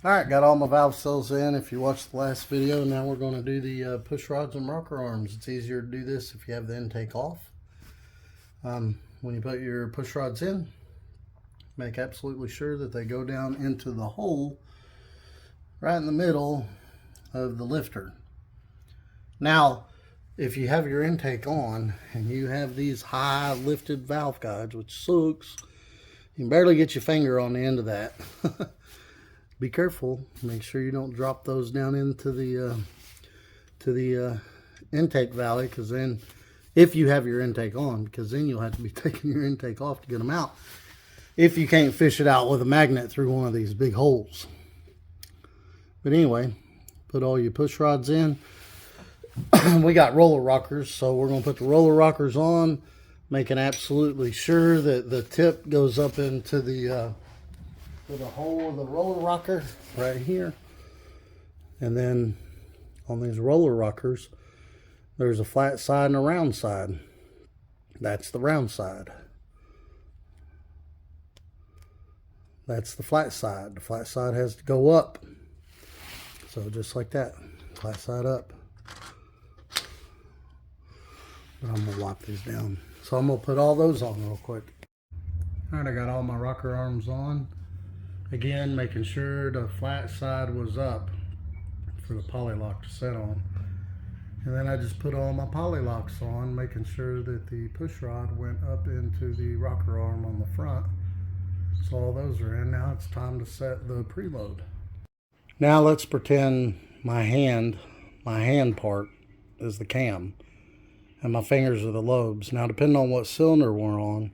Alright, got all my valve seals in. If you watched the last video, now we're going to do the push rods and rocker arms. It's easier to do this if you have the intake off. When you put your push rods in, make absolutely sure that they go down into the hole right in the middle of the lifter. Now, if you have your intake on and you have these high lifted valve guides, which sucks, you can barely get your finger on the end of that. Be careful. Make sure you don't drop those down into the intake valley, because then, if you have your intake on, because then you'll have to be taking your intake off to get them out if you can't fish it out with a magnet through one of these big holes. But anyway, put all your push rods in. We got roller rockers, so we're going to put the roller rockers on, making absolutely sure that the tip goes up into the hole of the roller rocker right here. And then on these roller rockers, there's a flat side and a round side. That's the round side. That's the flat side. The flat side has to go up. So just like that, flat side up. But I'm gonna wipe these down. So I'm gonna put all those on real quick. All right, I got all my rocker arms on. Again, making sure the flat side was up for the poly lock to set on. And then I just put all my poly locks on, making sure that the push rod went up into the rocker arm on the front. So all those are in. Now it's time to set the preload. Now let's pretend my hand part is the cam and my fingers are the lobes. Now, depending on what cylinder we're on,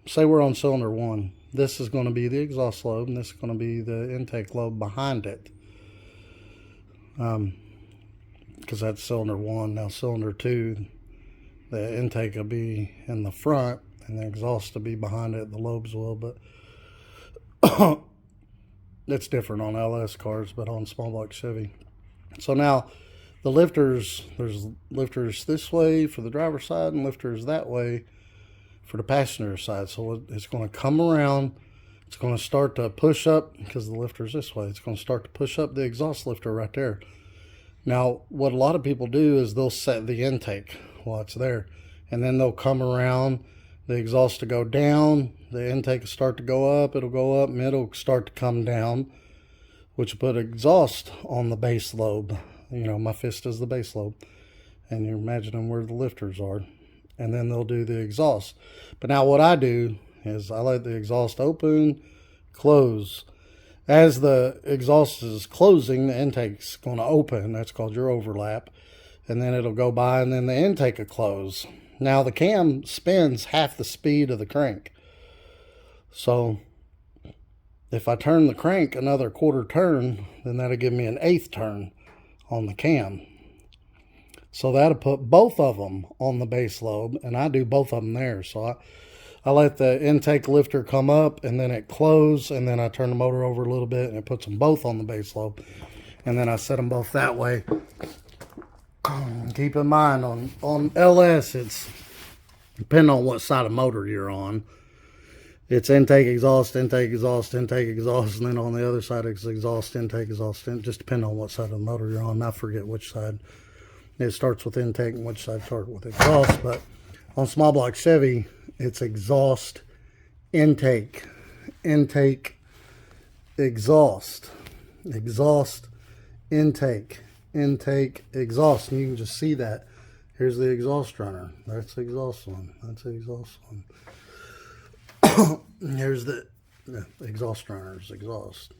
say we're on cylinder 1, this is going to be the exhaust lobe, and this is going to be the intake lobe behind it. Because that's cylinder 1. Now cylinder 2, the intake will be in the front, and the exhaust will be behind it, the lobes will, but that's different on LS cars, but on small block Chevy. So now, the lifters, there's lifters this way for the driver's side and lifters that way for the passenger side. So it's going to come around, it's going to start to push up, because the lifter's this way, it's going to start to push up the exhaust lifter right there. Now, what a lot of people do is they'll set the intake while it's there, and then they'll come around the exhaust to go down, the intake will start to go up, it'll go up, and it'll start to come down, which will put exhaust on the base lobe. You know, my fist is the base lobe, and you're imagining where the lifters are. And then they'll do the exhaust. But now what I do is I let the exhaust open, close. As the exhaust is closing, the intake's going to open. That's called your overlap. And then it'll go by, and then the intake will close. Now the cam spins half the speed of the crank. So if I turn the crank another quarter turn, then that'll give me an 1/8 turn on the cam. So that'll put both of them on the base lobe, and I do both of them there. So I let the intake lifter come up, and then it close, and then I turn the motor over a little bit, and it puts them both on the base lobe. And then I set them both that way. Keep in mind, on LS, it's depending on what side of motor you're on. It's intake, exhaust, intake, exhaust, intake, exhaust, and then on the other side it's exhaust, intake, exhaust, just depending on what side of the motor you're on. I forget which side it starts with intake and which side starts with exhaust. But on small block Chevy, it's exhaust, intake, intake, exhaust, exhaust, intake, intake, exhaust. And you can just see that. Here's the exhaust runner. That's the exhaust one. That's the exhaust one. Here's the exhaust runners, exhaust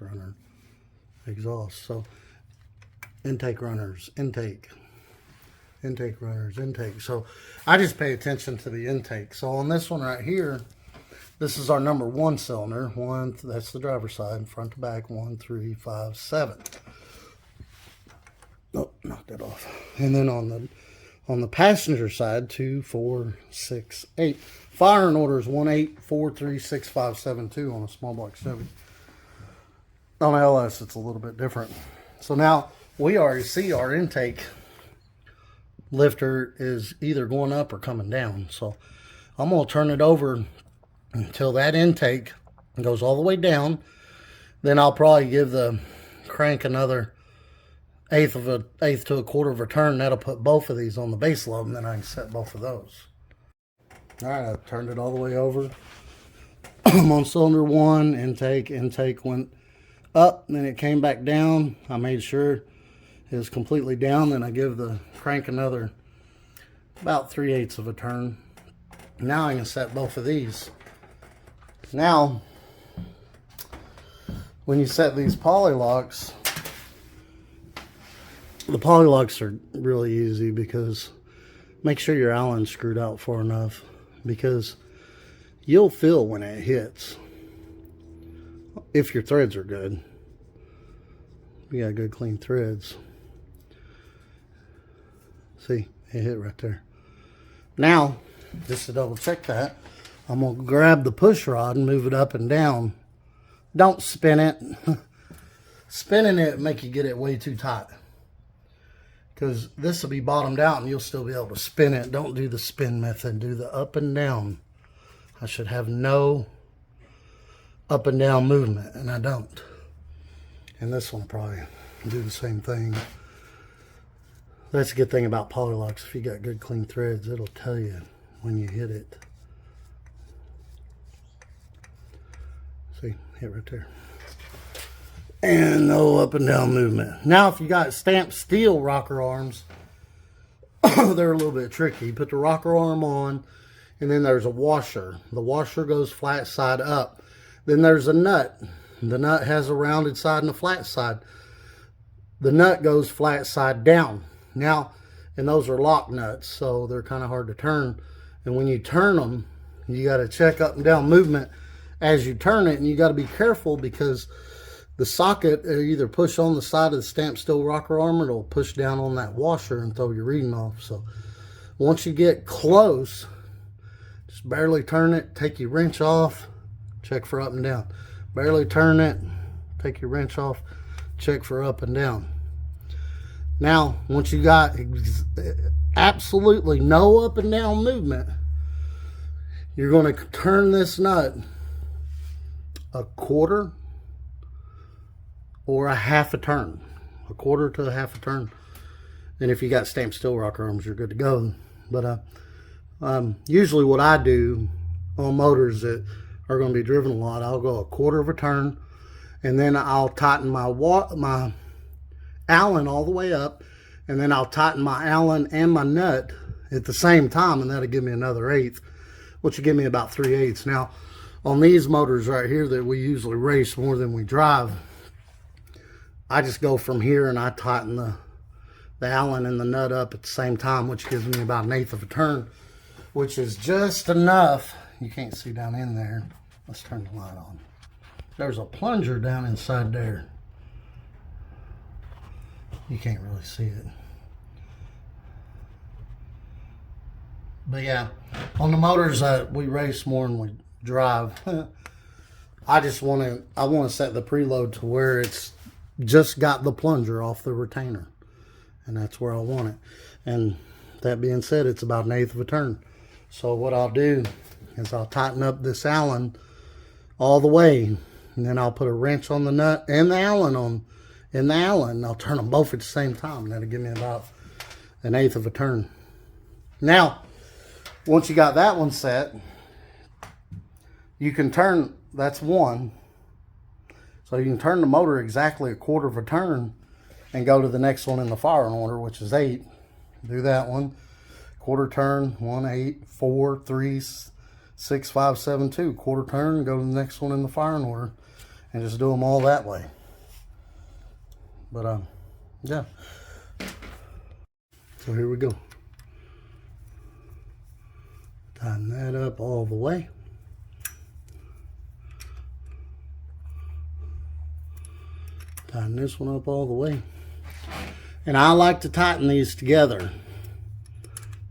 runner, exhaust. So intake runners, intake runners, intake. So I just pay attention to the intake. So on this one right here, this is our number 1 cylinder. One, that's the driver's side, front to back, 1, 3, 5, 7. Oh, knocked that off. And then on the passenger side, 2, 4, 6, 8. Firing order is 1, 8, 4, 3, 6, 5, 7, 2 on a small block Chevy. On LS, it's a little bit different. So now we already see our intake lifter is either going up or coming down. So I'm going to turn it over until that intake It goes all the way down. Then I'll probably give the crank another eighth to a quarter of a turn. That'll put both of these on the base lobe, and then I can set both of those. All right, I've turned it all the way over. I'm on cylinder 1, intake went up, then it came back down. I made sure it was completely down. Then I give the crank another about 3/8 of a turn. Now I can set both of these. Now, when you set these poly locks, the poly locks are really easy because make sure your Allen's screwed out far enough, because you'll feel when it hits if your threads are good. You got good clean threads. See, it hit right there. Now, just to double check that, I'm going to grab the push rod and move it up and down. Don't spin it. Spinning it make you get it way too tight, because this will be bottomed out and you'll still be able to spin it. Don't do the spin method. Do the up and down. I should have no up and down movement, and I don't. And this one probably do the same thing. That's a good thing about poly locks. If you got good clean threads, it'll tell you when you hit it. See, hit right there. And no up and down movement. Now, if you got stamped steel rocker arms, they're a little bit tricky. You put the rocker arm on, and then there's a washer. The washer goes flat side up. Then there's a nut. The nut has a rounded side and a flat side. The nut goes flat side down. Now, and those are lock nuts, so they're kind of hard to turn. And when you turn them, you got to check up and down movement as you turn it, and you got to be careful, because the socket will either push on the side of the stamped steel rocker arm, or it'll push down on that washer and throw your reading off. So once you get close, just barely turn it, take your wrench off, check for up and down. Barely turn it, take your wrench off, check for up and down. Now, once you got absolutely no up and down movement, you're going to turn this nut a quarter or a half a turn. A quarter to a half a turn. And if you got stamped steel rocker arms, you're good to go. But usually what I do on motors that are going to be driven a lot, I'll go a quarter of a turn, and then I'll tighten my Allen all the way up, and then I'll tighten my Allen and my nut at the same time, and that'll give me another 1/8, which will give me about 3/8. Now, on these motors right here that we usually race more than we drive, I just go from here and I tighten the Allen and the nut up at the same time, which gives me about 1/8 of a turn, which is just enough. You can't see down in there. Let's turn the light on. There's a plunger down inside there. You can't really see it. But yeah, on the motors that we race more than we drive, I want to set the preload to where it's just got the plunger off the retainer, and that's where I want it. And that being said, it's about 1/8 of a turn. So what I'll do is I'll tighten up this Allen all the way, and then I'll put a wrench on the nut and the Allen in the Allen, and I'll turn them both at the same time, and that'll give me about 1/8 of a turn. Now, once you got that one set, you can turn, that's one. So you can turn the motor exactly a quarter of a turn and go to the next one in the firing order, which is 8. Do that one. Quarter turn, 1, 8, 4, 3, 6, 5, 7, 2. Quarter turn, go to the next one in the firing order, and just do them all that way. But yeah. So here we go. Tighten that up all the way. Tighten this one up all the way. And I like to tighten these together,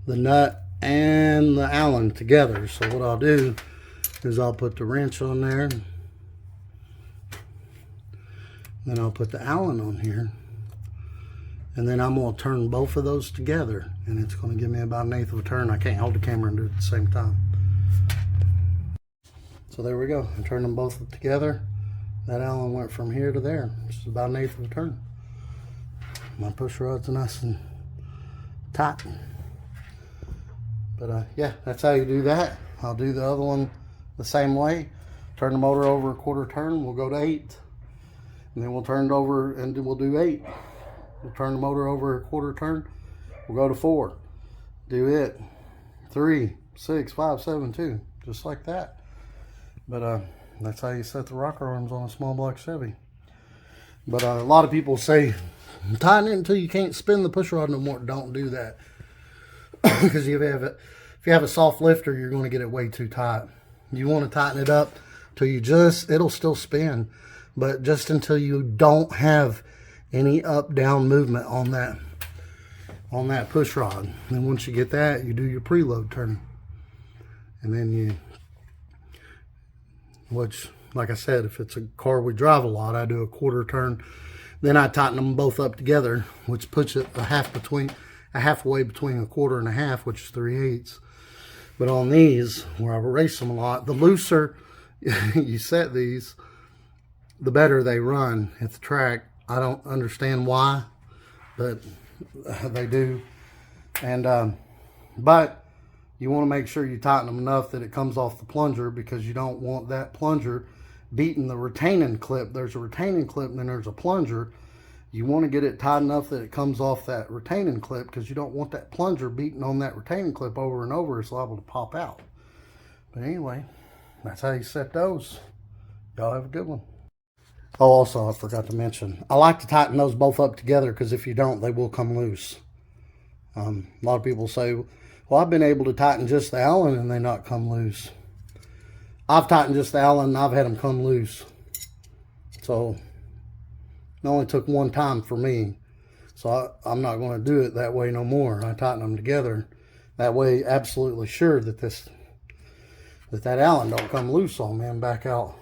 the nut and the Allen together. So what I'll do is I'll put the wrench on there, then I'll put the Allen on here, and then I'm going to turn both of those together, and it's going to give me about 1/8 of a turn. I can't hold the camera and do it at the same time. So there we go. I turned them both together. That Allen went from here to there. Just about an eighth of a turn. My push rod's nice and tight. But yeah, that's how you do that. I'll do the other one the same way. Turn the motor over a quarter turn, we'll go to 8. And then we'll turn it over and we'll do 8. We'll turn the motor over a quarter turn, we'll go to 4. Do it 3, 6, 5, 7, 2, just like that. But that's how you set the rocker arms on a small block Chevy. But a lot of people say, tighten it until you can't spin the push rod no more. Don't do that. Because if you have a soft lifter, you're going to get it way too tight. You want to tighten it up till it'll still spin, but just until you don't have any up down movement on that push rod. And once you get that, you do your preload turn, and then which, like I said, if it's a car we drive a lot, I do a quarter turn. Then I tighten them both up together, which puts it halfway between a quarter and a half, which is 3/8. But on these, where I race them a lot, the looser you set these, the better they run at the track. I don't understand why, but they do. And but you want to make sure you tighten them enough that it comes off the plunger, because you don't want that plunger beating the retaining clip. There's a retaining clip and then there's a plunger. You want to get it tight enough that it comes off that retaining clip, because you don't want that plunger beating on that retaining clip over and over. It's liable to pop out. But anyway, that's how you set those. Y'all have a good one. Oh, also, I forgot to mention, I like to tighten those both up together, because if you don't, they will come loose. A lot of people say, well, I've been able to tighten just the Allen and they not come loose. I've tightened just the Allen and I've had them come loose. So it only took one time for me. So I'm not going to do it that way no more. I tighten them together. That way, absolutely sure that that Allen don't come loose on me and back out.